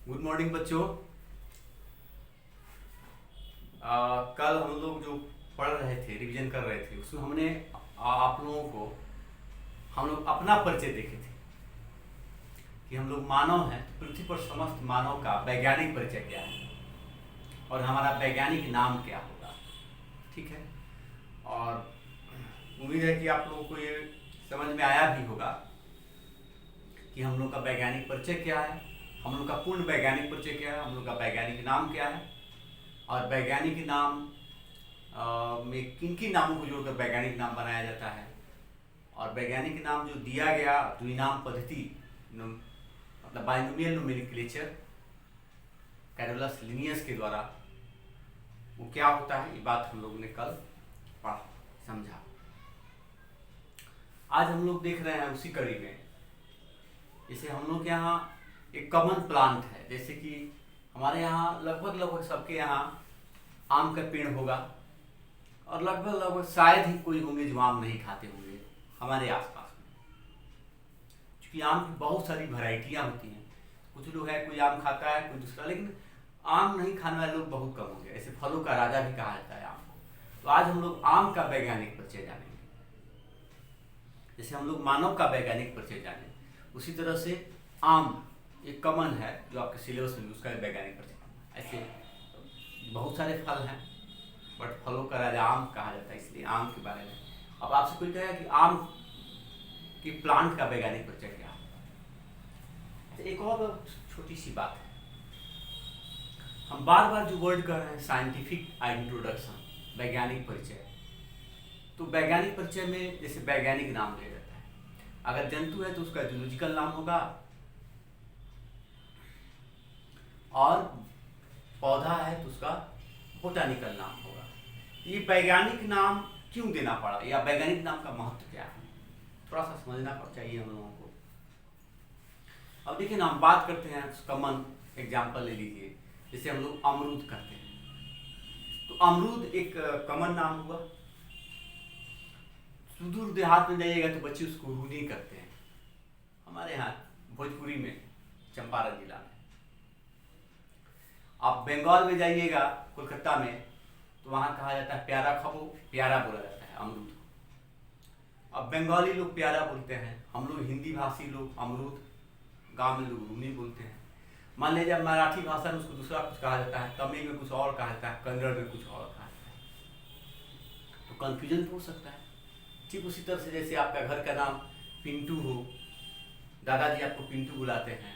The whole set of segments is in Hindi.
गुड मॉर्निंग बच्चों। कल हम लोग जो पढ़ रहे थे, रिवीजन कर रहे थे, उसमें हमने आप लोगों को हम लोग अपना परिचय देखे थे कि हम लोग मानव हैं। तो पृथ्वी पर समस्त मानव का वैज्ञानिक परिचय क्या है और हमारा वैज्ञानिक नाम क्या होगा। ठीक है, और उम्मीद है कि आप लोगों को ये समझ में आया भी होगा कि हम लोग का वैज्ञानिक परिचय क्या है, हम लोग का पूर्ण वैज्ञानिक परिचय क्या है, हम लोग का वैज्ञानिक नाम क्या है और वैज्ञानिक नाम में किन किन नामों को जोड़कर वैज्ञानिक नाम बनाया जाता है। और वैज्ञानिक नाम जो दिया गया द्विनाम पद्धति, मतलब बाइनोमियल नोमेनक्लेचर कैरोलस लिनियस के द्वारा, वो क्या होता है, ये बात हम लोगों ने कल पढ़ा समझा। आज हम लोग देख रहे हैं उसी कड़ी में, जैसे हम लोग के यहाँ एक कॉमन प्लांट है, जैसे कि हमारे यहाँ लगभग सबके यहाँ आम का पेड़ होगा और लगभग शायद ही कोई होंगे जो आम नहीं खाते होंगे हमारे आसपास में, क्योंकि आम की बहुत सारी वैरायटियाँ होती हैं। कुछ लोग हैं कोई आम खाता है कोई दूसरा, लेकिन आम नहीं खाने वाले लोग बहुत कम होंगे। ऐसे फलों का राजा भी कहा जाता है आम को। तो आज हम लोग आम का वैज्ञानिक परिचय जानेंगे। जैसे हम लोग मानव का वैज्ञानिक परिचय जाने, उसी तरह से आम एक कॉमन है जो आपके सिलेबस में, उसका वैज्ञानिक परिचय। ऐसे बहुत सारे फल हैं, बट फलों का राजा आम कहा जाता है, इसलिए आम के बारे में। अब आपसे कोई कहेगा कि आम की प्लांट का वैज्ञानिक परिचय क्या है। तो एक और छोटी सी बात है, हम बार बार जो वर्ड कर रहे हैं साइंटिफिक इंट्रोडक्शन, वैज्ञानिक परिचय, तो वैज्ञानिक परिचय में जैसे वैज्ञानिक नाम दिया जाता है। अगर जंतु है तो उसका जूलॉजिकल नाम होगा, और पौधा है तो उसका बोटानिकल नाम होगा। ये वैज्ञानिक नाम क्यों देना पड़ा, या वैज्ञानिक नाम का महत्व क्या है, थोड़ा सा समझना चाहिए हम लोगों को। अब देखिए ना, हम बात करते हैं, कॉमन एग्जाम्पल ले लीजिए, जैसे हम लोग अमरूद करते हैं, तो अमरूद एक कॉमन नाम हुआ। सुदूर देहात में जाइएगा तो बच्चे उसको रूनी करते हैं, हमारे यहाँ भोजपुरी में, चंपारण जिला में। आप बंगाल में जाइएगा, कोलकाता में, तो वहाँ कहा जाता है प्यारा खाओ, प्यारा बोला जाता है अमरूद को। अब बंगाली लोग प्यारा बोलते हैं, हम लोग हिंदी भाषी लोग अमरूद, गांव में लोग रूनी बोलते हैं। मान लीजिए मराठी भाषा में उसको दूसरा कुछ कहा जाता है, तमिल में कुछ और कहा जाता है, कन्नड़ में कुछ और कहा जाता है, तो कन्फ्यूजन तो हो सकता है। ठीक उसी तरह से जैसे आपका घर का नाम पिंटू हो, दादाजी आपको पिंटू बुलाते हैं,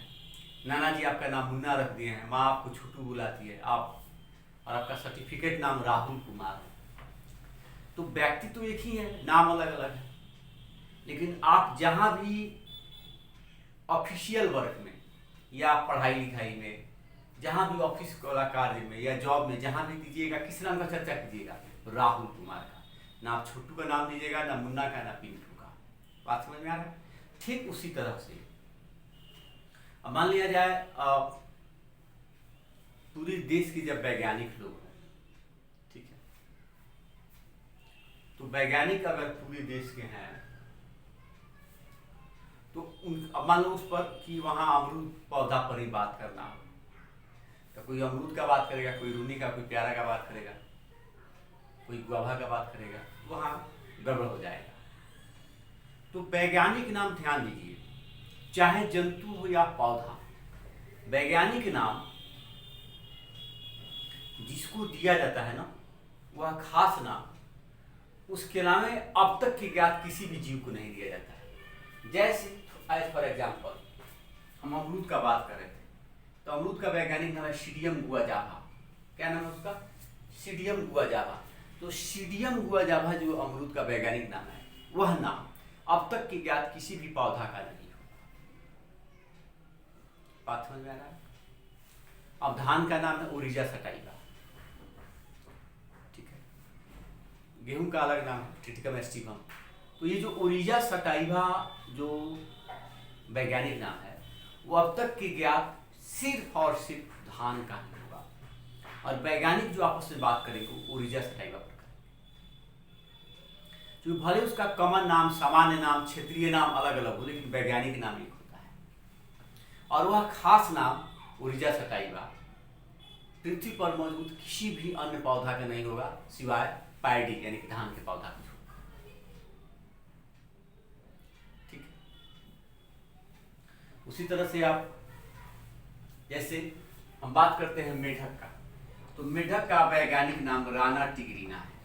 नाना जी आपका नाम मुन्ना रख दिए हैं, माँ आपको छोटू बुलाती है, आप और आपका सर्टिफिकेट नाम राहुल कुमार है। तो व्यक्ति तो एक ही है, नाम अलग अलग है, लेकिन आप जहाँ भी ऑफिशियल वर्क में या पढ़ाई लिखाई में, जहाँ भी ऑफिस वाला कार्य में या जॉब में, जहाँ भी दीजिएगा, किस नाम का चर्चा कीजिएगा, तो राहुल कुमार का। ना आप छोटू का नाम दीजिएगा, ना मुन्ना का, ना पिंटू का। बात समझ में आ रहा है। ठीक उसी तरह से अब मान लिया जाए पूरे देश के जब वैज्ञानिक लोग हैं, ठीक है, तो वैज्ञानिक अगर पूरे देश के हैं तो अब मान लो उस पर कि वहाँ अमरूद पौधा पर ही बात करना हो, तो कोई अमरूद का बात करेगा, कोई रूनी का, कोई प्यारा का बात करेगा, कोई गुआभा का बात करेगा, वहाँ गड़बड़ हो जाएगा। तो वैज्ञानिक नाम ध्यान दीजिए, चाहे जंतु हो या पौधा, वैज्ञानिक नाम जिसको दिया जाता है ना, वह खास नाम उसके अलावा अब तक के ज्ञात किसी भी जीव को नहीं दिया जाता है। जैसे एज फॉर एग्जाम्पल हम अमरूद का बात कर रहे थे, तो अमरूद का वैज्ञानिक नाम है सीडियम गुआजाभा। क्या नाम है उसका? सीडियम गुआजाभा। तो सीडियम गुआजाभा जो अमरूद का वैज्ञानिक नाम है, वह नाम अब तक के ज्ञात किसी भी पौधा का नहीं होगा। बात समझ में आ रहा है। अब धान का नाम है ओरिजा सटाइवा, ठीक है, गेहूं का अलग नाम है ट्रिटिकम एस्टिवम। तो ये जो ओरिजा सटाइवा जो वैज्ञानिक नाम है, वो अब तक के ज्ञात सिर्फ और सिर्फ धान का ही होगा। और वैज्ञानिक जो आपस में बात करेंगे वो ओरिजा सटाइवा पर, जो भले उसका कॉमन नाम, सामान्य नाम, क्षेत्रीय नाम अलग अलग हो, लेकिन वैज्ञानिक नाम एक होता है। और वह खास नाम ओरिजा सटाइवा पृथ्वी पर मौजूद किसी भी अन्य पौधा का नहीं होगा सिवाय पैडी यानी कि धान के पौधा का। ठीक है। उसी तरह से आप जैसे हम बात करते हैं मेढक का, तो मेढक का वैज्ञानिक नाम राना टिग्रिना है।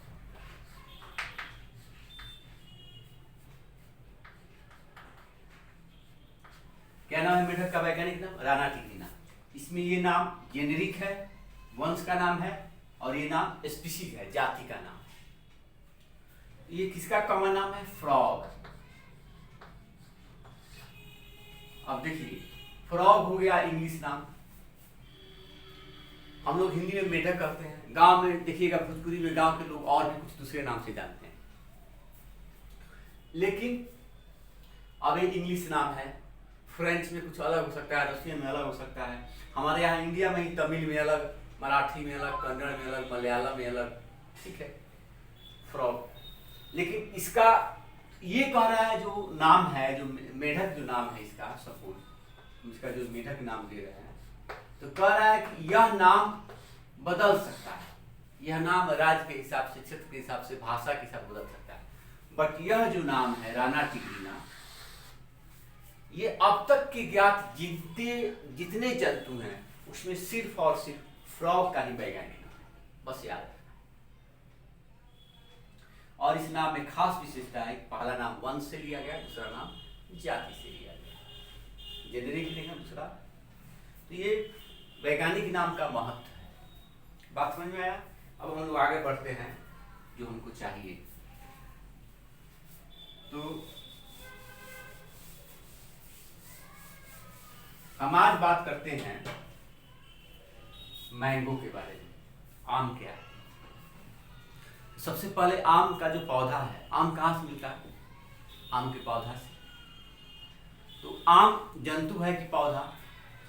क्या नाम है मेढक का वैज्ञानिक नाम? राना टिग्रिना। इसमें ये नाम जेनेरिक है, वंश का नाम है, और ये नाम स्पीशीज है, जाति का नाम है। ये किसका कॉमन नाम है? फ्रॉग। अब देखिए फ्रॉग हो गया इंग्लिश नाम, हम लोग हिंदी में मेढक कहते हैं। गांव में देखिएगा, भोजपुरी में गांव के लोग और भी कुछ दूसरे नाम से जानते हैं, लेकिन अब ये इंग्लिश नाम है। फ्रेंच में कुछ अलग हो सकता है, रशियन में अलग हो सकता है, हमारे यहाँ इंडिया में ही तमिल में अलग, मराठी में अलग, कन्नड़ में अलग, मलयालम में अलग। ठीक है, फ्रॉग। लेकिन इसका ये कह रहा है जो नाम है, जो मेढक जो नाम है इसका, सपोज इसका जो मेढक नाम दे रहे हैं, तो कह रहा है कि यह नाम बदल सकता है। यह नाम राज्य के हिसाब से, क्षेत्र के हिसाब से, भाषा के हिसाब से बदल सकता है। बट यह जो नाम है राना टिग्रिना, ये अब तक के ज्ञात जितने जंतु हैं उसमें सिर्फ और सिर्फ फ्रॉग का ही वैज्ञानिक नाम है, बस याद रखना। और इस नाम में खास विशेषता है, पहला नाम वंश से लिया गया, दूसरा नाम जाति से लिया गया, जेनेरिक लिखा दूसरा। तो ये वैज्ञानिक नाम का महत्व है। बात समझ में आया? अब हम लोग आगे बढ़ते हैं जो हमको चाहिए। तो हम आज बात करते हैं मैंगो के बारे में। आम क्या है? सबसे पहले आम का जो पौधा है, आम कहाँ से मिलता है? आम के पौधा से। तो आम जंतु है कि पौधा?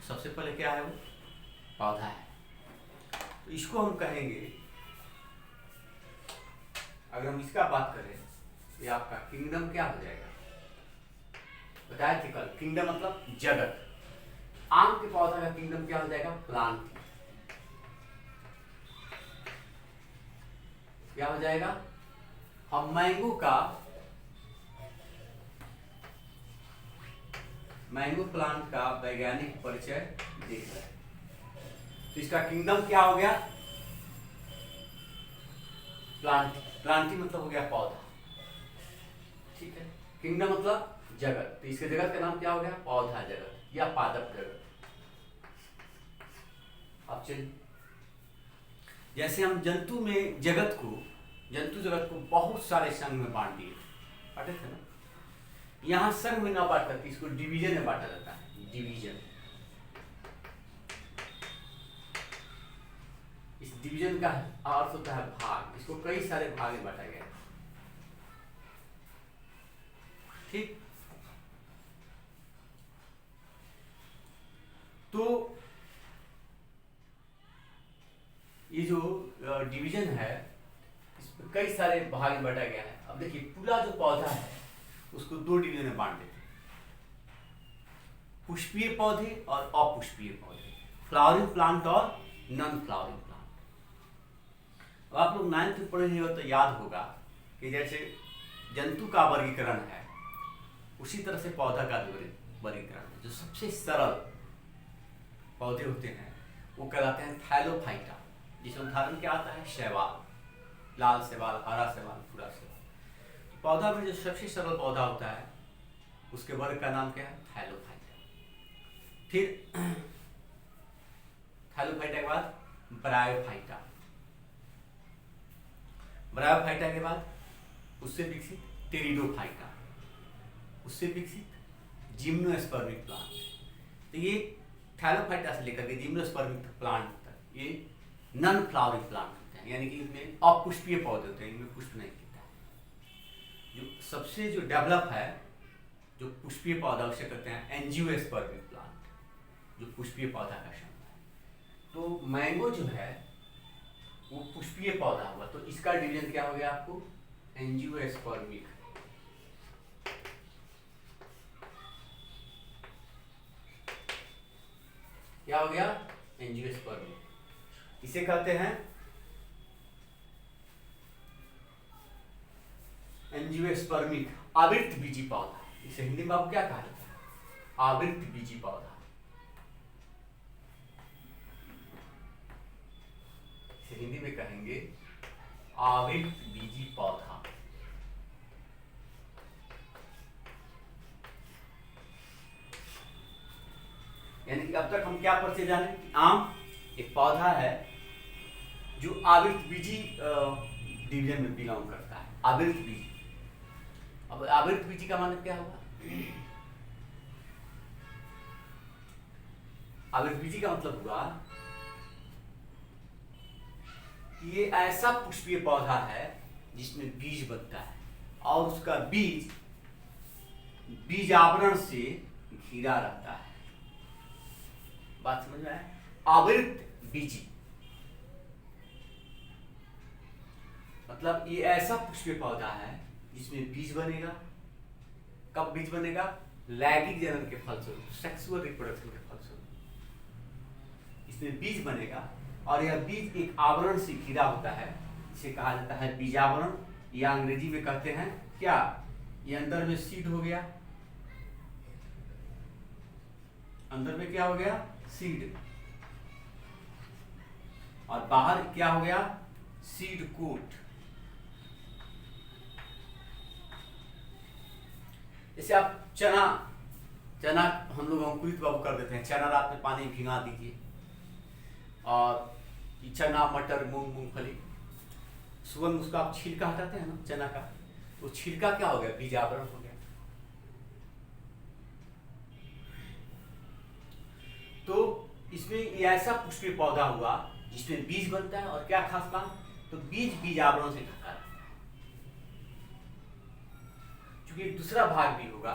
सबसे पहले क्या है? वो पौधा है। तो इसको हम कहेंगे, अगर हम इसका बात करें, ये आपका किंगडम क्या हो जाएगा? बताया थे कल, किंगडम मतलब जगत। आम के पौधा का किंगडम क्या हो जाएगा? प्लांट। क्या हो जाएगा? हम मैंगो प्लांट का वैज्ञानिक परिचय देख रहे हैं। तो इसका किंगडम क्या हो गया? प्लांट। प्लांटी मतलब हो गया पौधा। ठीक है, किंगडम मतलब जगत। तो इसके जगत का नाम क्या हो गया? पौधा जगत या पादप जगत। अब चलिए, जैसे हम जंतु जगत को बहुत सारे संघ में बांट दिए, बांटे थे ना। यहां संघ में ना बांट करके इसको डिवीजन में बांटा जाता है। डिवीजन, इस डिवीजन का अर्थ होता है भाग। इसको कई सारे भाग में बांटा गया। ठीक, तो ये जो डिवीजन है, इसमें कई सारे भाग में बांटा गया है। अब देखिए, पूरा जो पौधा है उसको दो डिवीजन में बांट देते हैं, पुष्पीय पौधे और अपुष्पीय पौधे, फ्लावरिंग प्लांट और नॉन फ्लावरिंग प्लांट। अब आप लोग 9th में पढ़े हो तो याद होगा कि जैसे जंतु का वर्गीकरण है, उसी तरह से पौधा का वर्गीकरण है। जो सबसे सरल पौधे होते हैं वो कहलाते हैं थैलोफाइटा, जिसमें उदाहरण क्या आता है? शैवाल, लाल शैवाल, हरा शैवाल, भूरा शैवाल। पौधा में जो सबसे सरल पौधा होता है उसके वर्ग का नाम क्या है? थैलोफाइटा। फिर थैलोफाइटा के बाद ब्रायोफाइटा, ब्रायोफाइटा के बाद उससे विकसित टेरिडोफाइटा, उससे विकसित जिम्नोस्पर्मिक प्लांट। तो ये थैलोफाइटा से लेकर के जिम्नोस्पर्मिक प्लांट तक ये नॉन फ्लावरिंग प्लांट होते हैं, यानी कि इनमें अपुष्पीय पौधे होते हैं, इनमें पुष्प नहीं खिलता है। जो सबसे जो डेवलप है, जो पुष्पीय पौधा, उसे कहते हैं एंजियोस्पर्मिक प्लांट, जो पुष्पीय पौधा का शब्द है। तो मैंगो जो है वो पुष्पीय पौधा हुआ, तो इसका डिवीजन क्या हो गया आपको? एंजियोस्पर्मिक। क्या हो गया? एंजियोस्पर्म। इसे कहते हैं एंजियोस्पर्मिक आवृत्त बीजी पौधा। इसे हिंदी में आपको क्या कहा जाता है? आवृत्त बीजी पौधा। इसे हिंदी में कहेंगे आवृत्त बीजी पौधा। यानी कि अब तक हम क्या परिचय जाने कि आम एक पौधा है जो आवृत्त बीजी डिवीजन में बिलोंग करता है। आवृत्त बीजी। अब आवृत्त बीजी का मतलब क्या हुआ? आवृत्त बीजी का मतलब हुआ कि ये ऐसा पुष्पीय पौधा है जिसमें बीज बनता है और उसका बीज बीज आवरण से घिरा रहता है। बात समझ में आया? आवृत्त बीजी मतलब ये ऐसा पुष्पीय पौधा है जिसमें बीज बनेगा। कब बीज बनेगा? लैंगिक जनन के फलस्वरूप, सेक्सुअल रिप्रोडक्शन के फलस्वरूप इसमें बीज बनेगा और यह बीज एक आवरण से घिरा होता है, इसे कहा जाता है बीजावरण, या अंग्रेजी में कहते हैं क्या? ये अंदर में सीड हो गया। अंदर में क्या हो गया? सीड। और बाहर क्या हो गया? Seed coat. जैसे आप चना हम लोग अंकुरित बाबू कर देते हैं। चना रात में पानी भिगा दीजिए और चना, मटर, मूंग, मूंगफली सुबह में उसका आप छिलका हटाते हैं ना चना का, वो छिलका क्या हो गया? बीज आवरण हो गया। तो इसमें ये ऐसा पुष्पीय पौधा हुआ जिसमें बीज बनता है और क्या खास बात? तो बीज आवरण से ढका रहता है। क्योंकि एक दूसरा भाग भी होगा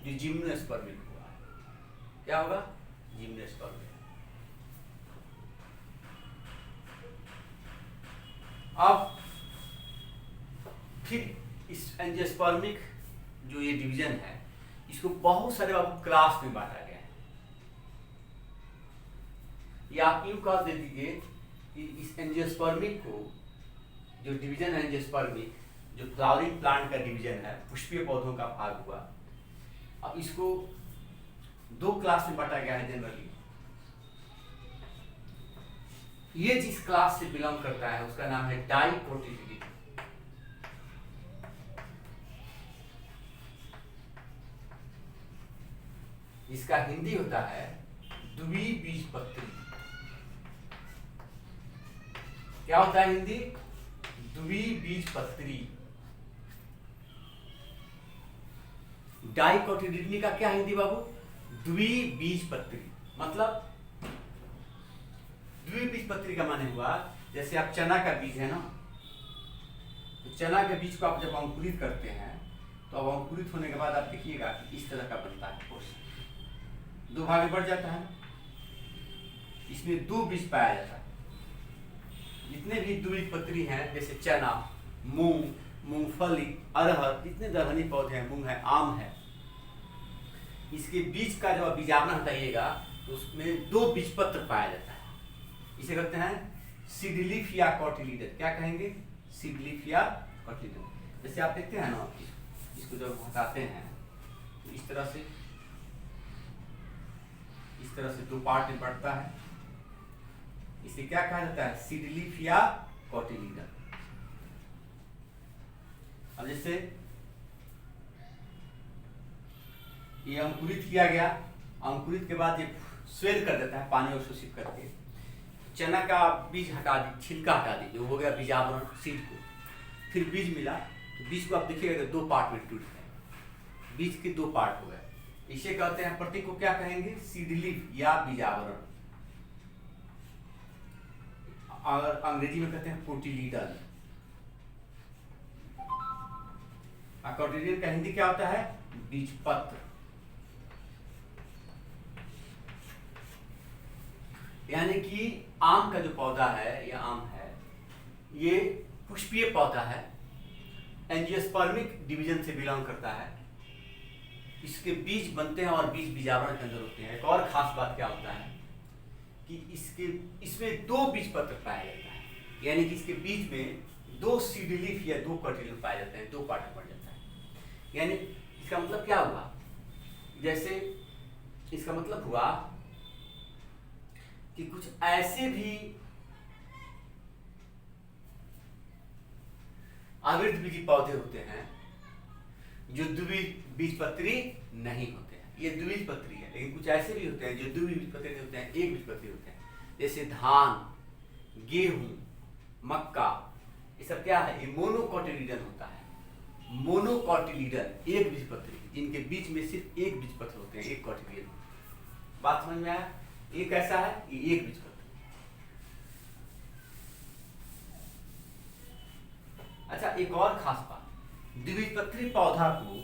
जो जिम्नोस्पर्मिक होगा। क्या होगा? जिम्नोस्पर्मिक। अब फिर इस एंजियोस्पर्मिक जो ये डिवीजन है इसको बहुत सारे क्लास में बांटा गया है। या आप यूं कह दे दीजिए कि इस एंजियोस्पर्मिक को जो डिवीजन है एंजियोस्पर्मिक, जो फ्लावरिंग प्लांट का डिवीजन है, पुष्पीय पौधों का भाग हुआ, अब इसको दो क्लास में बांटा गया है जनरली। ये जिस क्लास से बिलोंग करता है उसका नाम है डाइकोटिलिडी। इसका हिंदी होता है द्विबीजपत्री। क्या होता है हिंदी? द्विबीजपत्री। डाइकोटिलिडी का क्या हिंदी बाबू? द्विबीजपत्री। मतलब द्विबीजपत्री का माने हुआ जैसे आप चना का बीज है ना, तो चना के बीज को आप जब अंकुरित करते हैं तो अब अंकुरित होने के बाद आप देखिएगा कि इस तरह का बनता है पोर्शन, दो भाग में बढ़ जाता है। इसमें दो बीज पाया जाता है। जितने भी द्विबीजपत्री हैं जैसे चना, मूंग, मूंगफली, अरहर, जितने दलहनी पौधे हैं, मूंग है, आम है, इसके बीज का जब बीजावरण हटाइएगा तो उसमें दो बीजपत्र पाया जाता है। इसे कहते हैं सीडलीफ या कॉटिलीडन। क्या कहेंगे? सीडलीफ या कॉटिलीडन। जैसे आप देखते हैं ना, इसको जब हटाते हैं तो इस तरह से दो पार्ट में बढ़ता है। इसे क्या कहा जाता है? सीडलीफ या कॉटिलीडन। अब जैसे ये अंकुरित किया गया, अंकुरित के बाद ये स्वेल कर देता है पानी अवशोषित करके। चना का बीज हटा दी, छिलका हटा दी, जो हो गया बीजावरण, सीड को। फिर बीज मिला तो बीज को आप देखिएगा तो दो पार्ट में टूट गए। बीज के दो पार्ट हो गए। इसे कहते हैं, प्रतीक को क्या कहेंगे? सीडलीफ या बीजावरण। और अंग्रेजी में कहते हैं कोटिलीडन। कोटिलीडन का हिंदी क्या होता है? बीजपत्र। यानी कि आम का जो पौधा है, या आम है, ये पुष्पीय पौधा है, एंजियोस्पर्मिक डिवीजन से बिलोंग करता है। इसके बीज बनते हैं और बीज बीजावरण के अंदर होते हैं। एक और खास बात क्या होता है कि इसमें दो बीजपत्र पाया जाता है, यानी कि इसके बीच में दो सीड लीफ या दो कटिल पाए जाते हैं, दो पार्ट पड़ जाता है। यानी इसका मतलब क्या हुआ, जैसे इसका मतलब हुआ कि कुछ ऐसे भी आवृतबीजी पौधे होते हैं जो द्विबीजपत्री नहीं होते हैं। ये द्विबीजपत्री है, लेकिन कुछ ऐसे भी होते हैं जो द्विबीजपत्री होते हैं, एक बीजपत्री होते हैं। जैसे धान, गेहूं, मक्का, ये सब क्या है, ये मोनोकोटिलीडन होता है। मोनोकोटिलीडन, एक बीजपत्री, जिनके बीच में सिर्फ एक बीजपत्र होते हैं, एक कोटिलीडन। बात समझ में आया? ये कैसा है, ये एक बीजपत्री। अच्छा, एक और खास बात, द्विबीजपत्री पौधा को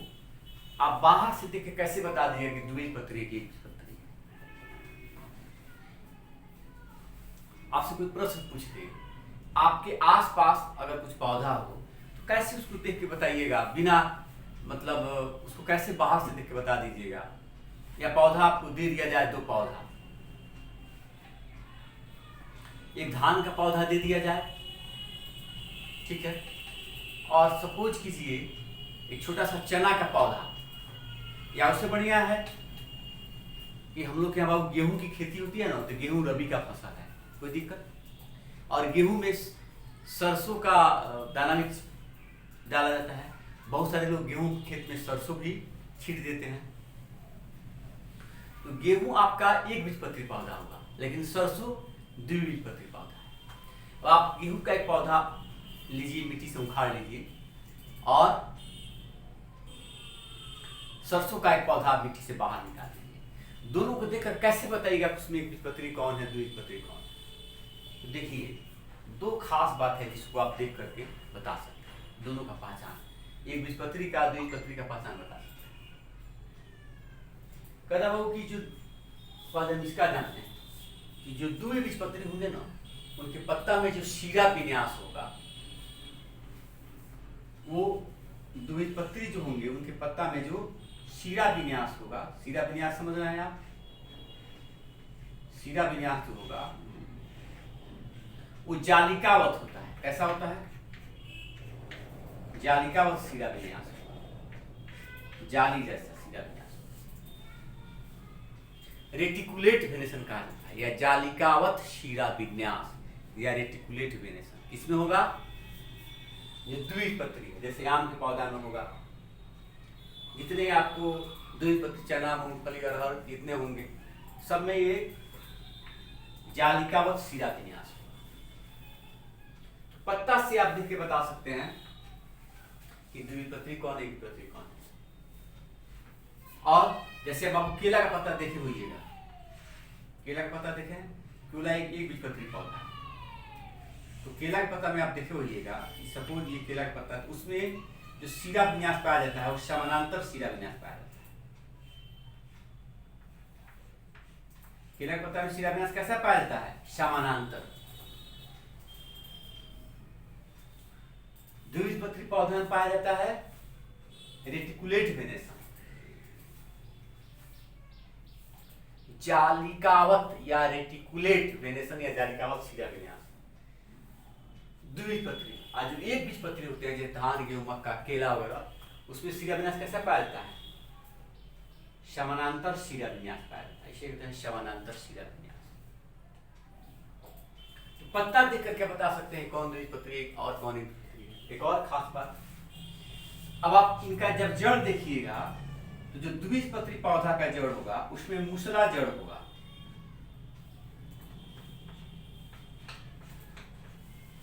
आप बाहर से देख के कैसे बता दिए कि द्विबीजपत्री की बीजपत्री है? आपसे कोई प्रश्न पूछ दे, आपके आसपास अगर कुछ पौधा हो तो कैसे उसको देख के बताइएगा, बिना मतलब उसको कैसे बाहर से देख के बता दीजिएगा? या पौधा आपको दे दिया जाए, दो पौधा, एक धान का पौधा दे दिया जाए, ठीक है, और सपोज कीजिए एक छोटा सा चना का पौधा, या उससे बढ़िया है कि हम लोग के यहाँ गेहूं की खेती होती है ना, तो गेहूं रबी का फसल है, कोई दिक्कत। और गेहूं में सरसों का दाना भी डाला जाता है। बहुत सारे लोग गेहूं के खेत में सरसों भी छींट देते हैं। तो गेहूं आपका एक बीजपत्री पौधा होगा, लेकिन सरसों द्विबीजपत्री पौधा है। तो आप गेहूं का एक पौधा लीजिए, मिट्टी से उखाड़ लीजिए, और सरसों का एक पौधा मिट्टी से बाहर निकाल दीजिए। दोनों को देखकर कैसे बताइएगा उसमें एक बीजपत्री कौन है, द्विबीजपत्री कौन है? तो देखिए, दो खास बात है जिसको आप देख करके बता सकते हैं दोनों का पहचान, एक बीजपत्री का, द्विबीजपत्री का पहचान बता सकते हैं। कहता वो कि जो हम इसका जानते हैं कि जो द्विबीजपत्री होंगे ना, उनके पत्ता में जो शीरा विन्यास होगा, वो द्विबीजपत्री जो होंगे उनके पत्ता में जो शीरा विन्यास होगा, शीरा विन्यास समझ रहे हैं आप? शीरा विन्यास जो होगा वो जालिकावत होता है। कैसा होता है? जालिकावत शीरा विन्यास होगा, जाली जैसा शीरा विन्यास। रेटिकुलेट वेनेसन कहा जाता है, या जालिकावत शीरा विन्यास, या रेटिकुलेट वेनेसन। इसमें होगा ये द्विबीजपत्री है, जैसे आम के पौधा में होगा। जितने आपको द्विबीजपत्री चना, मूंगफली, अरहर जितने होंगे, सब में ये जालिकावत शीरा विन्यास। पत्ता से आप देख के बता सकते हैं कि द्विबीजपत्री कौन है, एकबीजपत्री कौन है। और जैसे अब आप केला का पत्ता देखे होइएगा, केला का पत्ता देखें, केला एक बीजपत्री पौधा है। तो केला के पत्ता में आप देखे होइएगा, सपोज ये केला का पत्ता है, तो उसमें जो शीरा विन्यास पाया जाता है वो समानांतर शीरा विन्यास पाया जाता है। केला के पत्ता में शीरा विन्यास कैसा पाया जाता है? समानांतर। द्विबीजपत्री पौधे में पाया जाता है रेटिकुलेट वेनेसन, जालिकावत या रेटिकुलेट वेनेसन, या जालिकावत शीरा विन्यास। द्विबीजपत्री, आज जो एक बीजपत्री होते हैं जैसे धान, गेहूं, मक्का, केला वगैरह, उसमें शीरा विन्यास कैसा पाया जाता है? समानांतर शीरा विन्यास पाया जाता है, इसे कहते हैं समानांतर शीरा विन्यास। तो पत्ता देख करके बता सकते हैं कौन द्विबीजपत्री और कौन एकबीजपत्री है। एक और खास बात, अब आप इनका जब जड़ देखिएगा तो जो द्विबीजपत्री पौधा का जड़ होगा उसमें मूसला जड़ होगा,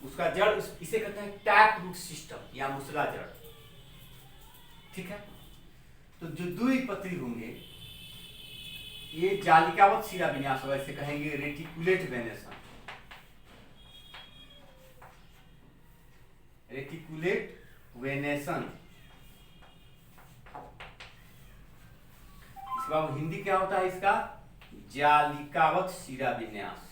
उसका जड़ इसे कहते हैं टैप रूट सिस्टम या मूसला जड़, ठीक है। तो जो द्विबीजपत्री होंगे ये जालिकावत शीरा विन्यास होगा, इसे कहेंगे रेटिकुलेट वेनेसन, रेटिकुलेट वेनेसन। इसके बाद हिंदी क्या होता है इसका? जालिकावत शीरा विन्यास।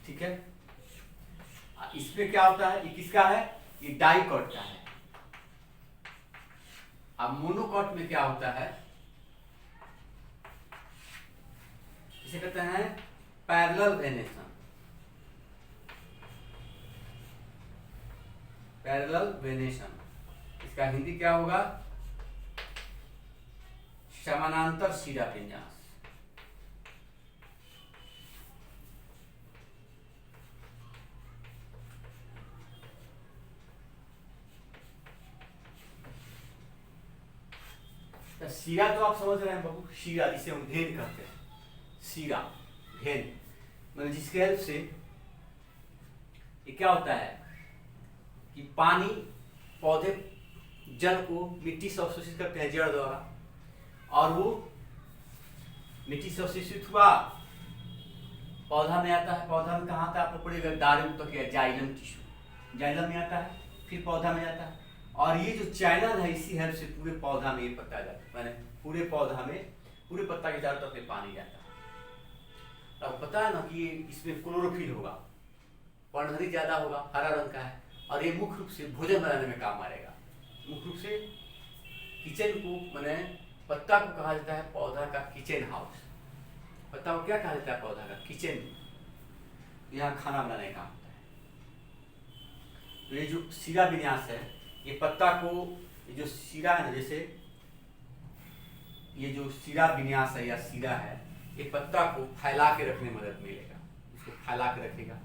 ठीक है। इसमें क्या होता है, ये किसका है, ये डाइकॉट का है। अब मोनोकॉट में क्या होता है, इसे कहते हैं पैरेलल वेनेशन। पैरेलल वेनेशन, इसका हिंदी क्या होगा, समानांतर शिरा विन्यास। शिरा तो आप समझ रहे हैं बाबू, शिरा जिसे हम घेन कहते हैं, शिरा घेन, मतलब जिसके हेल्प से ये क्या होता है कि पानी, पौधे जल को मिट्टी से अवशोषित करते हैं जड़ द्वारा, और वो मिट्टी से अवशोषित हुआ, पौधा में आता है। पौधा में कहाँ आता है आपको पड़ेगा, दारू तक या जाइलम टिश्यू, जाइलम में आता है, फिर पौधा में जाता है, और ये जो चैनल है इसी हेल्प से पूरे पौधा में ये पत्ता जाता है, मैंने पूरे पौधा में, पूरे पत्ता के चारों तरफ पानी जाता है। अब पता है ना कि ये इसमें क्लोरोफिल होगा, पर्णहरित ज्यादा होगा, हरा रंग का है, और ये मुख्य रूप से भोजन बनाने में काम आएगा। मुख्य रूप से किचन को, मैंने पत्ता को कहा जाता है पौधा का किचन हाउस। पत्ता को क्या कहा जाता है, पौधा का किचन, यहाँ खाना बनाने का होता है। तो ये जो शिरा विन्यास है, ये पत्ता को, ये जो शिरा है, जैसे ये जो शिरा विन्यास है या शिरा है, ये पत्ता को फैला के रखने में मदद मिलेगा, इसको फैला के रखेगा,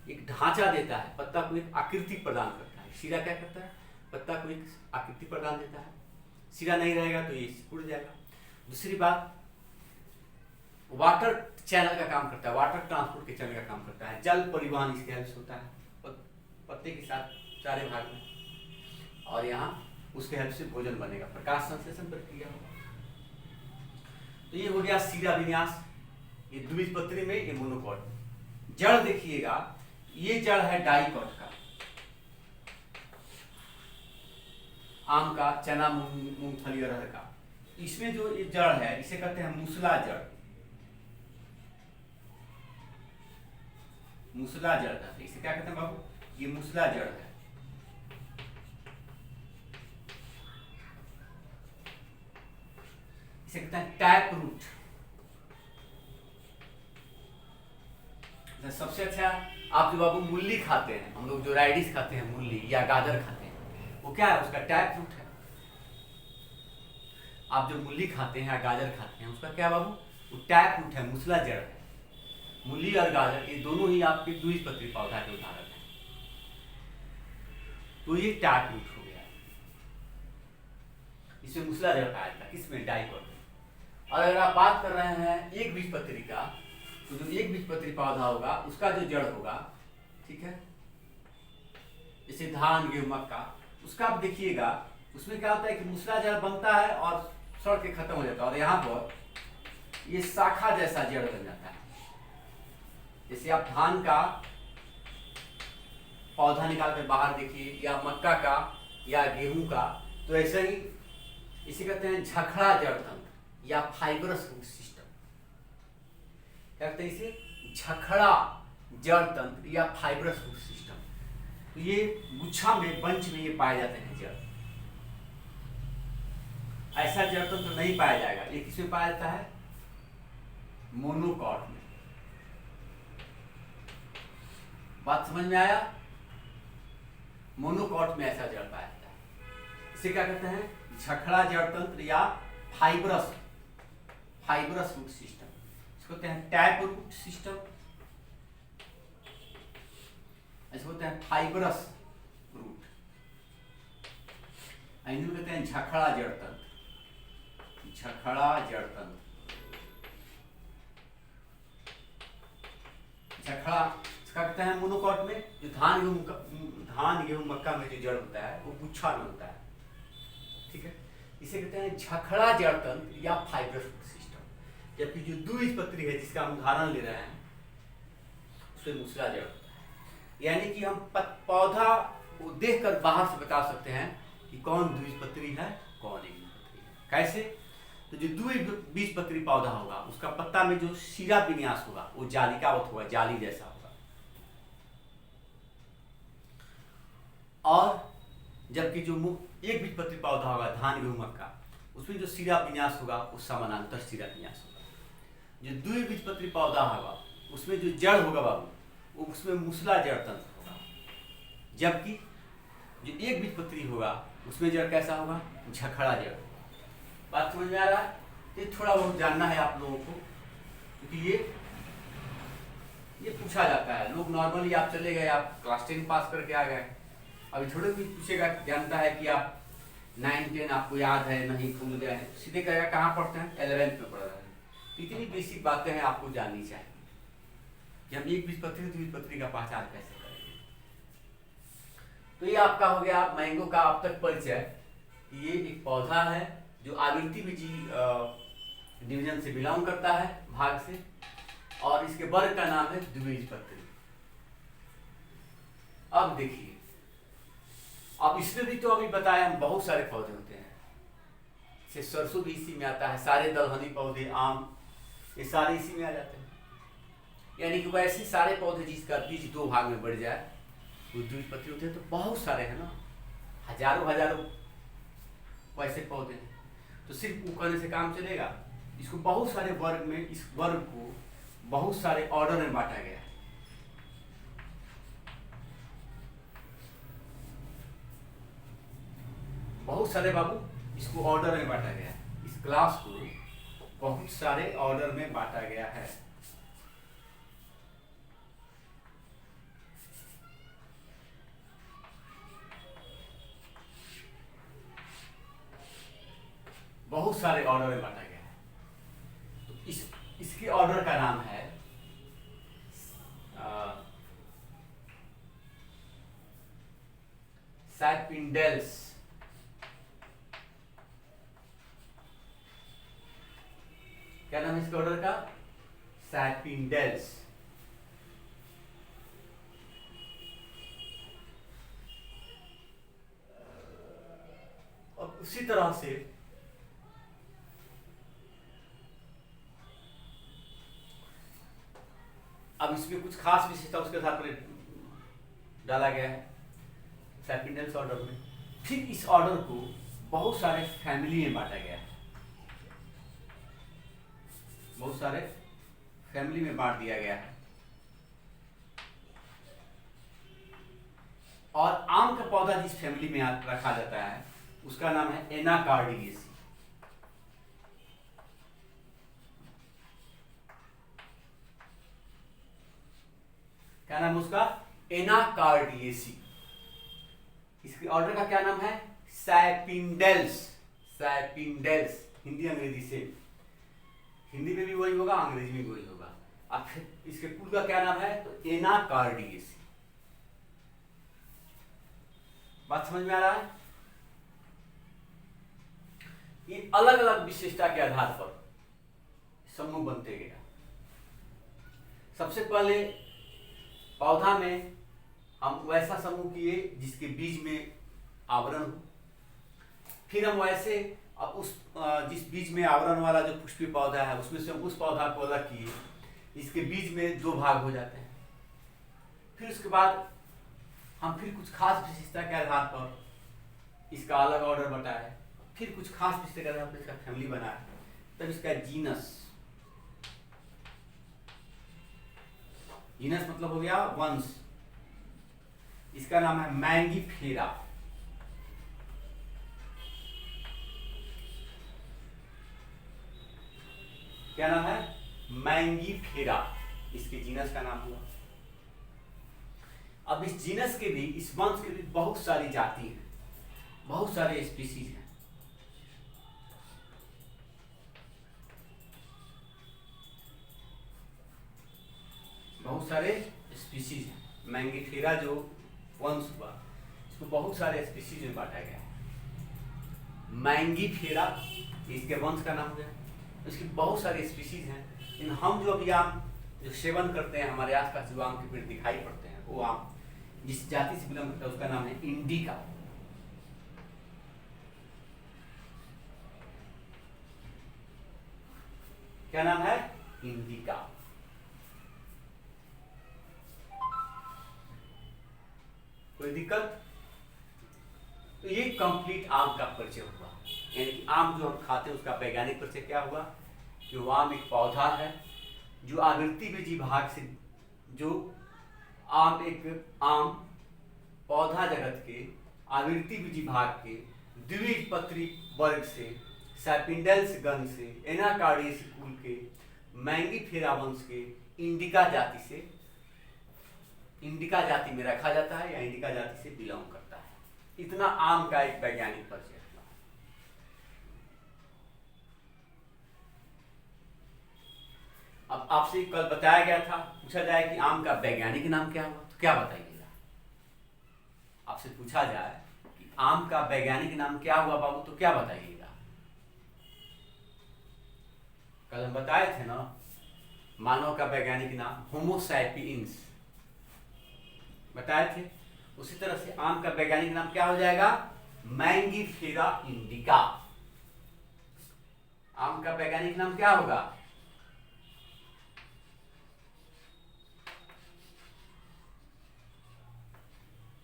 एक ढांचा देता है, पत्ता को एक आकृति प्रदान करता है। शिरा क्या करता है, पत्ता को एक आकृति प्रदान देता है। शिरा नहीं रहेगा तो ये सिकुड़ जाएगा। दूसरी बात, वाटर चैनल का काम करता है, वाटर ट्रांसपोर्ट के चैनल का काम करता है, जल परिवहन इसके हेल्प से होता है पत्ते के साथ चारे भाग में, और यहाँ उसके हेल्प से भोजन बनेगा, प्रकाश संश्लेषण प्रक्रिया होगा। तो ये हो गया शिरा विन्यास, ये द्विबीजपत्री में, ये मोनोकॉट। जड़ देखिएगा, ये जड़ है डाइकॉट का, आम का, चना, मूंगफली, अरहर का। इसमें जो ये जड़ है इसे कहते हैं मूसला जड़, मूसला जड़ कहते हैं। इसे क्या कहते हैं बाबू, ये मूसला जड़ है। इसे कहते हैं टैप रूट। सबसे अच्छा, आप जो बाबू मूली खाते हैं, हम लोग जो राइडिस खाते हैं, मूली या गाजर खाते हैं, वो क्या है, उसका टैप रूट है। आप जो मूली खाते हैं या गाजर खाते हैं, उसका क्या बाबू, वो टैप रूट है, मूसला जड़ है। मूली और गाजर ये दोनों ही आपके द्विबीजपत्री पौधा के उदाहरण हैं। तो ये टैप रूट हो गया, इसमें मूसला जड़ पाया जाता है, किसमें, डाइकॉट में। और अगर आप बात कर रहे हैं एक बीजपत्री का, तो जो एक बीजपत्री पौधा होगा उसका जो जड़ होगा, ठीक है, जैसे धान, गेहूं, मक्का, उसका आप देखिएगा, उसमें क्या होता है कि मूसला जड़ बनता है और सड़ के खत्म हो जाता है, और यहाँ पर ये शाखा जैसा जड़ बन जाता है। जैसे आप धान का पौधा निकाल कर बाहर देखिए, या मक्का का या गेहूं का, तो ऐसे ही इसे कहते हैं झखड़ा जड़ तंत्र या फाइबरस रूट सिस्टम। क्या कहते हैं इसे, झखड़ा जड़ तंत्र या फाइबरस रूट सिस्टम। तो ये गुच्छा में, बंच में ये पाए जाते हैं जड़। ऐसा जड़ तंत्र नहीं पाया जाएगा, ये किसमें पाया जाता है, मोनोकॉट में। बात समझ में आया, मोनोकॉट में ऐसा जड़ पाया जाता है। इसे क्या कहते हैं, झखड़ा जड़ तंत्र या फाइबरस रूट सिस्टम। इसको कहते हैं टैप रूट सिस्टम, इसको कहते हैं फाइबरस रूट, इन्हें कहते हैं झखड़ा जड़ तंत्र, झखड़ा जड़ तंत्र। झखड़ा कहते हैं मोनोकॉट में, जो धान गेहूं मक्का में जो जड़ होता है वो गुच्छा में होता है, ठीक है। इसे कहते हैं झखड़ा जड़ तंत्र या फाइबरस रूट सिस्टम। जबकि जो द्विबीजपत्री है, जिसका हम उदाहरण ले रहे हैं, उसमें मूसला जड़ होता है। यानी कि हम पौधा को देखकर बाहर से बता सकते हैं कि कौन द्विबीजपत्री है, कौन एकबीजपत्री है। कैसे, तो जो द्विबीजपत्री पौधा होगा उसका पत्ता में जो शिरा विन्यास होगा वो जालिकावत होगा, जाली जैसा होगा, और जबकि जो एक बीजपत्री पौधा होगा धान गेहूं मक्का, उसमें जो सिरा विन्यास होगा वो समानांतर सिरा विन्यास होगा। जो द्विबीजपत्री पौधा होगा उसमें जो जड़ होगा बाबू, उसमें मूसला जड़ तंत्र होगा। जबकि जो एक बीजपत्री होगा उसमें जड़ कैसा होगा, झखड़ा जड़। बात समझ में आ रहा है? ये थोड़ा बहुत जानना है आप लोगों को, क्योंकि ये पूछा जाता है। लोग नॉर्मली आप चले गए, आप क्लास 10 पास करके आ गए, अभी थोड़े भी पूछेगा, जानता है कि आप 9, 10 आपको याद है नहीं, भूल गए हैं, सीधे कहेगा कहाँ पढ़ते हैं, 11th में पढ़ रहे हैं। तो इतनी बेसिक बातें हैं आपको जाननी चाहिए कि हम एक बीजपत्री द्विबीजपत्री का पहचान कैसे करेंगे। तो ये आपका हो गया मैंगो का अब तक परिचय। ये एक पौधा है जो आवृत्तिबीजी डिवीजन से बिलोंग करता है, भाग से, और इसके वर्ग का नाम है द्विबीजपत्री। अब देखिए, अब इसमें भी तो अभी बताया हम बहुत सारे पौधे होते हैं, जैसे सरसों भी इसी में आता है, सारे दलहनी पौधे, आम, ये सारे इसी में आ जाते हैं। यानी कि वैसे सारे पौधे जिसका बीज 2 भाग में बढ़ जाए वो द्विबीजपत्री होते हैं। तो बहुत सारे हैं ना, हजारों वैसे पौधे हैं। तो सिर्फ वो करने से काम चलेगा? इसको बहुत सारे वर्ग में, इस वर्ग को बहुत सारे ऑर्डर में बांटा गया है। बहुत सारे बाबू इसको ऑर्डर में बांटा गया है। इस क्लास को बहुत सारे ऑर्डर में बांटा गया है। बहुत सारे ऑर्डर में बांटा गया है। तो इसके ऑर्डर का नाम है सैपिंडेल्स। क्या नाम है इसके ऑर्डर का? सैपिंडेल्स। और उसी तरह से अब इसमें कुछ खास विशेषता उसके साथ में डाला गया है सैपिंडेल्स ऑर्डर में। फिर इस ऑर्डर को बहुत सारे फैमिली में बांटा गया है, बहुत सारे फैमिली में बांट दिया गया है। और आम का पौधा जिस फैमिली में रखा जाता है उसका नाम है एनाकार्डियेसी। क्या नाम उसका? एनाकार्डियेसी। इसके ऑर्डर का क्या नाम है? सैपिंडेल्स। सैपिंडेल्स, हिंदी अंग्रेजी से, हिंदी में भी वही होगा, अंग्रेजी में भी वही होगा। अब फिर इसके कुल का क्या नाम है? तो एनाकार्डियेसी। बात समझ में आ रहा है? ये अलग अलग विशेषता के आधार पर समूह बनते गया। सबसे पहले पौधा में हम वैसा समूह किए जिसके बीज में आवरण हो। फिर हम वैसे अब उस जिस बीज में आवरण वाला जो पुष्पीय पौधा है उसमें से उस पौधा को अलग किए जिसके बीज में 2 भाग हो जाते हैं। फिर उसके बाद हम फिर कुछ खास विशेषता के आधार पर इसका अलग ऑर्डर बताए, फिर कुछ खास विशेषता के आधार पर इसका फैमिली बनाया, तब इसका जीनस। जीनस मतलब हो गया वंश। इसका नाम है मैंगीफेरा। क्या नाम है? मैंगीफेरा, इसके जीनस का नाम हुआ। अब इस जीनस के भी, इस वंश के भी बहुत सारी जाति हैं, बहुत सारे स्पीसीज हैं। बहुत सारे स्पीसीज हैं। मैंगीफेरा जो वंश हुआ इसको बहुत सारे स्पीसीज में बांटा गया है। मैंगीफेरा इसके वंश का नाम हो गया। इसकी बहुत सारे स्पीसीज हैं, लेकिन हम जो अभी आम जो सेवन करते हैं, हमारे आसपास जो आम के पेड़ दिखाई पड़ते हैं, वो आम जिस जाति से बिलोंग करता है उसका नाम है इंडिका। क्या नाम है? इंडिका। कोई दिक्कत? तो ये कंप्लीट आम का परिचय हुआ। यानी कि आम जो हम खाते हैं उसका वैज्ञानिक परिचय क्या हुआ कि वो आम एक पौधा है जो आवृत्तिबीजी भाग से, जो आम एक आम पौधा जगत के आवृत्तिबीजी भाग के द्विबीजपत्री वर्ग से, सैपिंडल्स गण से, एनाकार्डियेसी कुल के, मैंगीफेरा वंश के इंडिका जाति से, इंडिका जाति में रखा जाता है या इंडिका जाति से बिलोंग करता है। इतना आम का एक वैज्ञानिक परिचय हुआ। अब आपसे कल बताया गया था, पूछा जाए कि आम का वैज्ञानिक नाम क्या हुआ, तो क्या बताइएगा? आपसे पूछा जाए कि आम का वैज्ञानिक नाम क्या हुआ बाबू, तो क्या बताइएगा? कल हम बताए थे ना, मानव का वैज्ञानिक नाम होमो सैपियंस बताए थे। उसी तरह से आम का वैज्ञानिक नाम क्या हो जाएगा? Mangifera indica. आम का वैज्ञानिक नाम क्या होगा?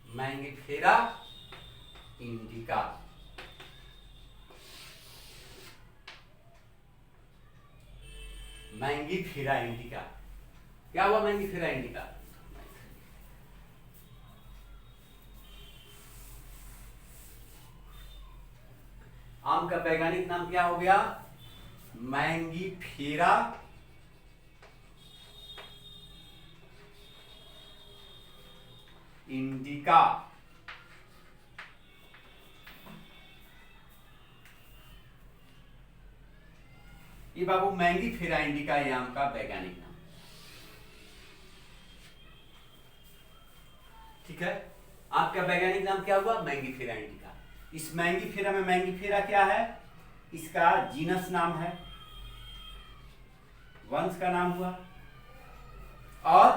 Mangifera indica. मैंगीफेरा इंडिका क्या हुआ? Mangifera indica. आम का वैज्ञानिक नाम क्या हो गया? Mangifera indica. ये बाबू मैंगीफेरा इंडिका ये आम का वैज्ञानिक नाम, ठीक है। आपका वैज्ञानिक नाम क्या हुआ? Mangifera indica. इस मैंगीफेरा में मैंगीफेरा क्या है? इसका जीनस नाम है, वंश का नाम हुआ, और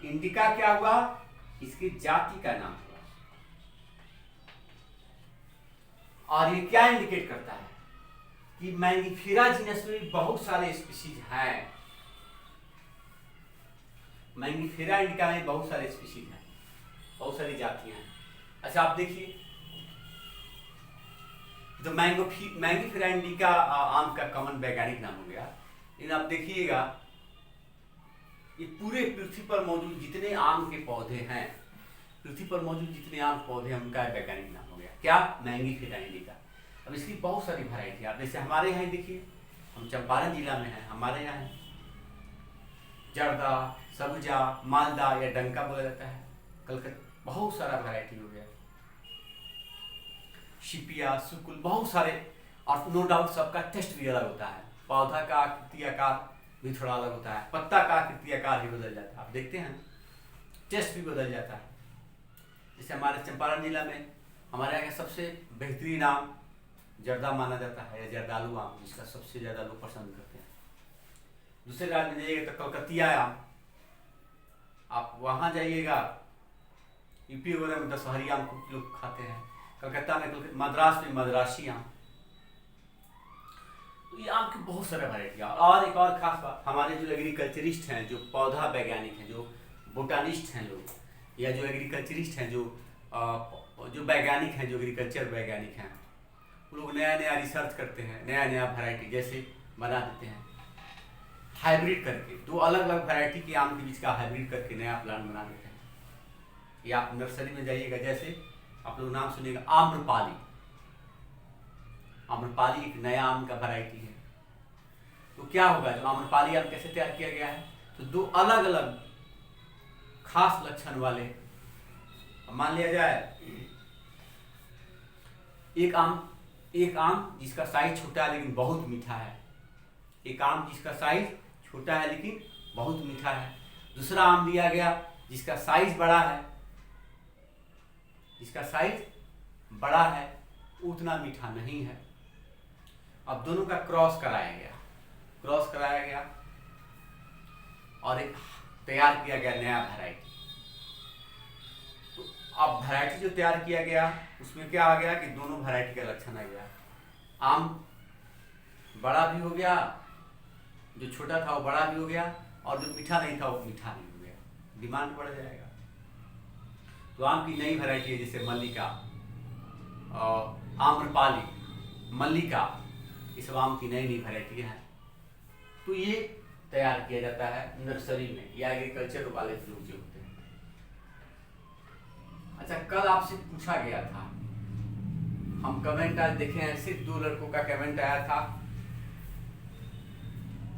इंडिका क्या हुआ? इसकी जाति का नाम हुआ। और ये क्या इंडिकेट करता है कि मैंगीफेरा जीनस में बहुत सारे स्पीशीज हैं। मैंगीफेरा इंडिका में बहुत सारे स्पीशीज हैं, बहुत सारी जातियां हैं। अच्छा आप देखिए, तो मैंगीफेरा इंडिका आम का कॉमन वैज्ञानिक नाम हो गया। लेकिन आप देखिएगा, ये पूरे पृथ्वी पर मौजूद जितने आम के पौधे हैं, पृथ्वी पर मौजूद जितने आम पौधे हैं उनका वैज्ञानिक नाम हो गया क्या? Mangifera indica. अब इसकी बहुत सारी वैरायटी, आप जैसे हमारे यहाँ देखिए, हम चंपारण जिला में हैं, हमारे यहाँ जर्दा, सबजा, मालदा या डंका बोला जाता है। कलकत्ता बहुत सारा वैरायटी हो गया, शिपिया, सुकुल, बहुत सारे। और नो डाउट सबका टेस्ट भी अलग होता है। पौधा का आकृति आकार भी थोड़ा अलग होता है, पत्ता का आकृति आकार भी बदल जाता है, आप देखते हैं टेस्ट भी बदल जाता है। जैसे हमारे चंपारण जिला में हमारे यहाँ का सबसे बेहतरीन आम जर्दा माना जाता है, या जर्दालू आम, जिसका सबसे ज़्यादा लोग पसंद करते हैं। दूसरे राज्य में जाइएगा तो कलकतिया आम, आप वहाँ जाइएगा यूपी वगैरह में दशहरी आम को लोग खाते हैं। कलकत्ता में मद्रास में मद्रासी आम। तो ये आम की बहुत सारे वैरायटी। और एक और खास बात, हमारे जो एग्रीकल्चरिस्ट हैं, जो पौधा वैज्ञानिक हैं, जो बोटानिस्ट हैं लोग, या जो एग्रीकल्चरिस्ट हैं, जो वैज्ञानिक हैं, जो एग्रीकल्चर वैज्ञानिक हैं, वो लोग नया नया रिसर्च करते हैं, नया नया वैरायटी जैसे बना देते हैं, हाइब्रिड करके। दो अलग अलग वैरायटी के आम के बीच का हाइब्रिड करके नया प्लांट बना देते हैं। या आप नर्सरी में जाइएगा, जैसे आप लोग नाम सुनिएगा आम्रपाली। आम्रपाली एक नया आम का वैरायटी है। तो क्या होगा, जो आम्रपाली आम कैसे तैयार किया गया है? तो दो अलग अलग खास लक्षण वाले, मान लिया जाए एक आम जिसका साइज छोटा है लेकिन बहुत मीठा है, एक आम जिसका साइज छोटा है लेकिन बहुत मीठा है। दूसरा आम लिया गया जिसका साइज बड़ा है, जिसका साइज बड़ा है, उतना मीठा नहीं है। अब दोनों का क्रॉस कराया गया और एक तैयार किया गया नया वैरायटी। तो अब वैरायटी जो तैयार किया गया उसमें क्या आ गया कि दोनों वैरायटी का लक्षण आ गया। आम बड़ा भी हो गया, जो छोटा था वो बड़ा भी हो गया, और जो मीठा नहीं था वो मीठा भी हो गया। डिमांड बढ़ जाएगा। तो आम की नई वैरायटी है, जैसे मल्लिका, आम्रपाली, मल्लिका, ये सब आम की नई नई वैरायटियाँ हैं। तो ये तैयार किया जाता है नर्सरी में, या एग्रीकल्चर वाले लोग जो होते हैं। अच्छा, कल आपसे पूछा गया था, हम कमेंट आज देखे हैं, सिर्फ 2 लड़कों का कमेंट आया था,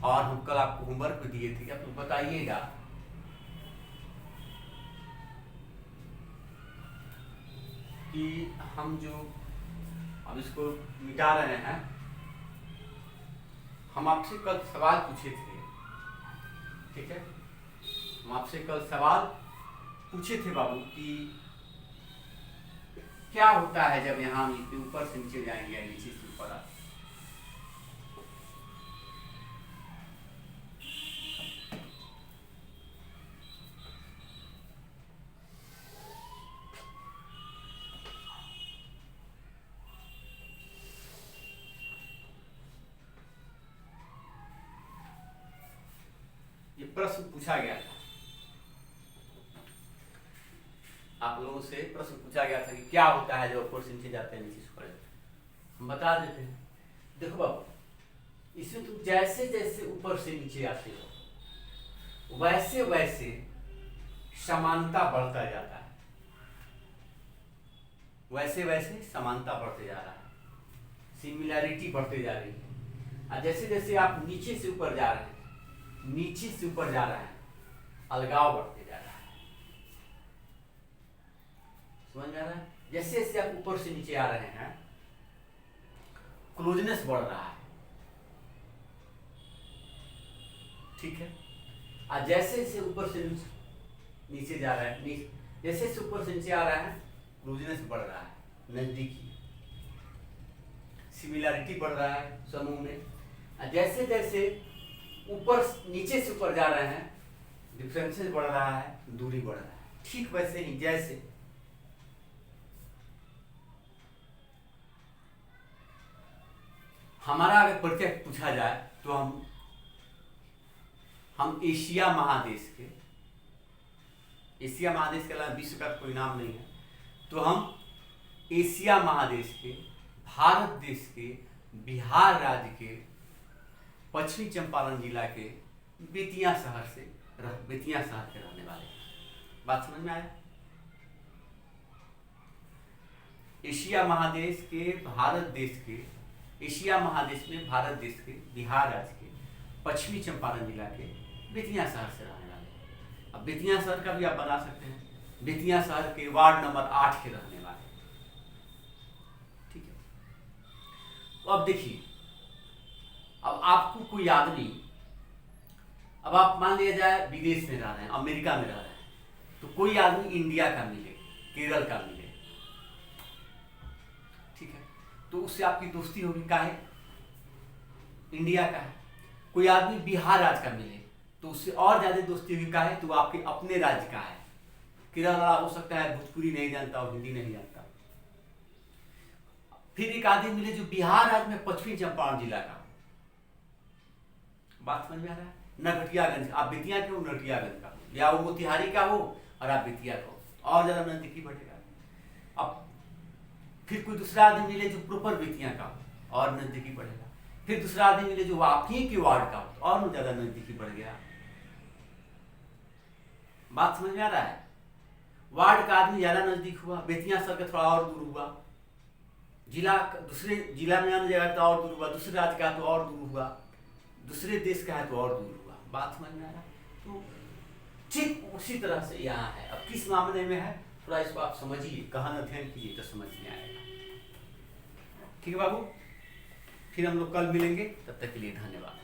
और हम कल आपको होमवर्क भी दिए थे, आप बताइएगा कि हम जो अब इसको मिटा रहे हैं, हम आपसे कल सवाल पूछे थे, ठीक है, हम आपसे कल सवाल पूछे थे बाबू कि क्या होता है जब यहाँ हम ऊपर से नीचे जाएंगे, नीचे से ऊपर आ। ये प्रश्न पूछा गया था, आप लोगों से प्रश्न पूछा गया था कि क्या होता है जब ऊपर से नीचे जाते हैं, नीचे से ऊपर जाते हैं। हम बता देते हैं। देखो बाबू, इसमें तुम जैसे जैसे ऊपर से नीचे आते हो, वैसे वैसे समानता बढ़ता जाता है, वैसे वैसे समानता बढ़ते जा रहा है, सिमिलैरिटी बढ़ते जा रही है। और जैसे जैसे आप नीचे से ऊपर जा रहे हैं, नीचे से ऊपर जा रहे हैं, अलगाव बढ़ते जा रहा है। समझ में आ रहा है? जैसे जैसे आप ऊपर से नीचे आ रहे हैं, क्लोजनेस बढ़ रहा है, ठीक है। और जैसे जैसे ऊपर से नीचे जा रहा है, जैसे जैसे ऊपर से नीचे आ रहा है, क्लोजनेस बढ़ रहा है, नजदीकी, सिमिलैरिटी बढ़ रहा है समूह में। और जैसे जैसे ऊपर नीचे से ऊपर जा रहे हैं, डिफरेंसेस बढ़ रहा है, दूरी बढ़ रहा है। ठीक वैसे ही जैसे हमारा अगर परिचय पूछा जाए तो हम एशिया महादेश के, एशिया महादेश के अलावा विश्व का कोई नाम नहीं है, तो हम एशिया महादेश के, भारत देश के, बिहार राज्य के, पश्चिमी चंपारण जिला के बेतिया शहर के रहने वाले। बात समझ में आया? एशिया महादेश के, भारत देश के, एशिया महादेश में भारत देश के, बिहार राज्य के, पश्चिमी चंपारण जिला के बेतिया शहर से रहने वाले। अब बेतिया शहर का भी आप बना सकते हैं, बेतिया शहर के वार्ड नंबर 8 के रहने वाले, ठीक है। तो अब देखिए, अब आपको कोई आदमी, अब आप मान लिया जाए विदेश में रह रहे हैं, अमेरिका में रह रहे हैं, तो कोई आदमी इंडिया का मिले, केरल का मिले, ठीक है, तो उससे आपकी दोस्ती होगी, काहे? इंडिया का है। कोई आदमी बिहार राज्य का मिले तो उससे और ज्यादा दोस्ती होगी, काहे? तो आपके अपने राज्य का है। केरल वाला हो सकता है भोजपुरी नहीं जानता और हिंदी नहीं जानता। फिर एक आदमी मिले जो बिहार राज्य में पश्चिमी चंपारण जिला का, बात समझ में आ रहा है? नरकटियागंज, आप बेतिया के हो, नरकटियागंज का, या वो मोतिहारी का हो और आप बेतिया का हो, और ज्यादा नजदीकी बढ़ेगा। अब फिर कोई दूसरा आदमी मिले जो प्रॉपर बेतिया का हो, और नजदीकी बढ़ेगा। फिर दूसरा आदमी मिले जो आप ही के वार्ड का हो, और ज्यादा नजदीकी बढ़ गया। बात समझ में आ रहा है? वार्ड का आदमी ज्यादा नजदीक हुआ, बेतिया शहर का थोड़ा और दूर हुआ, जिला दूसरे जिला में आने जगह तो और दूर हुआ, दूसरे राज्य का तो और दूर हुआ, दूसरे देश का है तो और दूर हुआ। बात समझ में आ रहा है? तो ठीक उसी तरह से यहाँ है। अब किस मामले में है, थोड़ा इसको आप समझिए, गहन अध्ययन कीजिए तो समझ में आएगा। ठीक है बाबू, फिर हम लोग कल मिलेंगे, तब तक के लिए धन्यवाद।